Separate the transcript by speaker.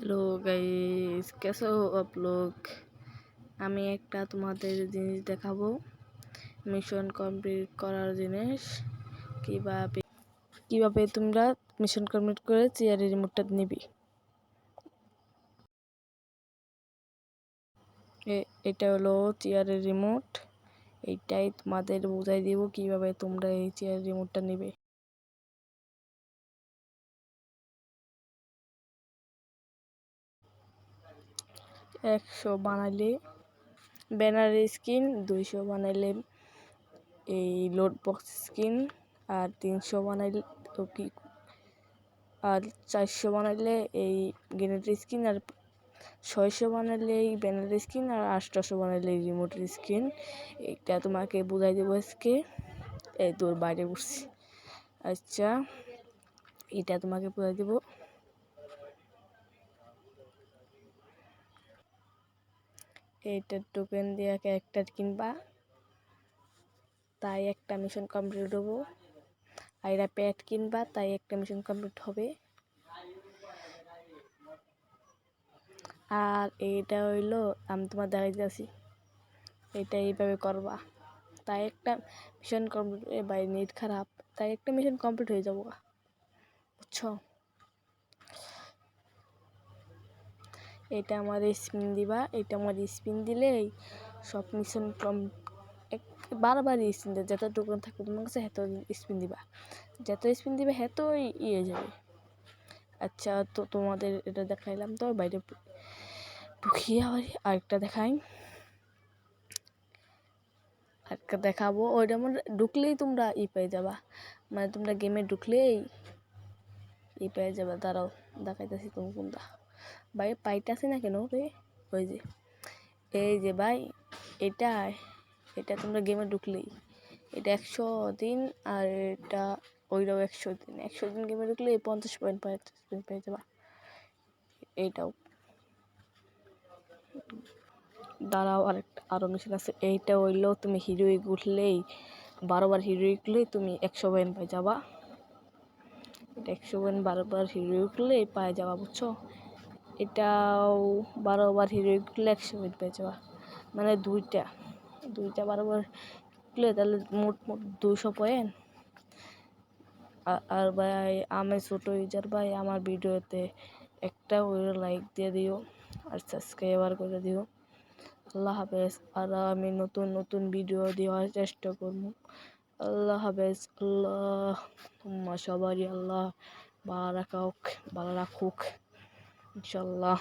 Speaker 1: Hello guys, कैसे हो आप लोग। আমি একটা তোমাদের জিনিস দেখাবো, মিশন কমপ্লিট করার জিনিস। কিভাবে তোমরা মিশন কমপ্লিট করে চেয়ারের রিমোটটা নিবি। এটা হলো চেয়ারের রিমোট। এইটাই তোমাদের বুঝাই দিব কিভাবে তোমরা এই চেয়ারের রিমোটটা নিবে। একশো বানাইলে ব্যানার স্ক্রিন, 200 বানাইলে এই লোড বক্স স্ক্রিন, আর 300 বানাইলে আর 400 বানাইলে এই গ্রেনেডের স্ক্রিন, আর 600 বানাইলে এই ব্যানারের স্ক্রিন, আর 800 বানাইলে এই রিমোটের স্ক্রিন। এটা তোমাকে বুঝাই দেবো আজকে। এই তোর বাইরে বসছি। আচ্ছা, এটা তোমাকে বুঝাই দেবো। এইটার টোকেন দিয়ে ক্যারেক্টার কিনবা, তাই একটা মিশন কমপ্লিট হবো। আর এটা প্যাড কিনবা, তাই একটা মিশন কমপ্লিট হবে। আর এইটা হইলো আমি তোমার দেখাই দিয়েছি, এটা এইভাবে করবা, তাই একটা মিশন কমপ্লিট। ভাই নেট খারাপ, তাই একটা মিশন কমপ্লিট হয়ে যাবো, বুঝছো। এটা আমার স্পিন দিবা, এটা আমার স্পিন দিলেই সব মিশন বারবার স্পিন দেয়। যত টোকেন থাকবে তোমার কাছে হেত স্পিন দিবা, যত স্পিন দিবে হেতই ইয়ে যাবে। আচ্ছা, তো তোমাদের এটা দেখাইলাম, তো বাইরে ঢুকিয়ে আবার আরেকটা দেখাই, আরেকটা দেখাবো। ওইটা মানে ঢুকলেই তোমরা পেয়ে যাবা, মানে তোমরা গেমে ঢুকলেই পেয়ে যাবা। দাঁড়াও দেখাইতেছি তুমি কোনটা। ভাই পাইতেছি না কেন রে, ওই যে এই যে ভাই, এটা তোমরা গেমে ঢুকলেই এটা 100 দিন, আর এটা ওইটাও 100 দিন গেমে ঢুকলে 50 পয়েন্ট পেয়ে যাবা। এইটাও দাঁড়াও, আরও মেশিন আছে। এইটা হইলো তুমি হিরোইক উঠলেই 12 বার হিরোইক উঠলেই তুমি 100 পয়েন্ট পেয়ে যাবা। এটা 100 পয়েন্ট 12 বার হিরোইক উঠলেই পায়ে যাবা, বুঝছো। এটাও 12 বার হিরোইক উঠলে 100 পয়েন্ট পেয়ে যাবা, মানে দুইটা 12 বার উঠলে তাহলে মোট 200 পয়েন্ট। আর ভাই আমি ছোট ইউজার ভাই, আমার ভিডিওতে একটা লাইক দিয়ে দিও আর সাবস্ক্রাইবার করে দিও। আল্লাহ হাফেজ। আর আমি নতুন নতুন ভিডিও দেওয়ার চেষ্টা করব। আল্লাহ হাফেজ। আল্লাহ সবারই আল্লাহ ভালো রাখুক ইনশাল্লাহ।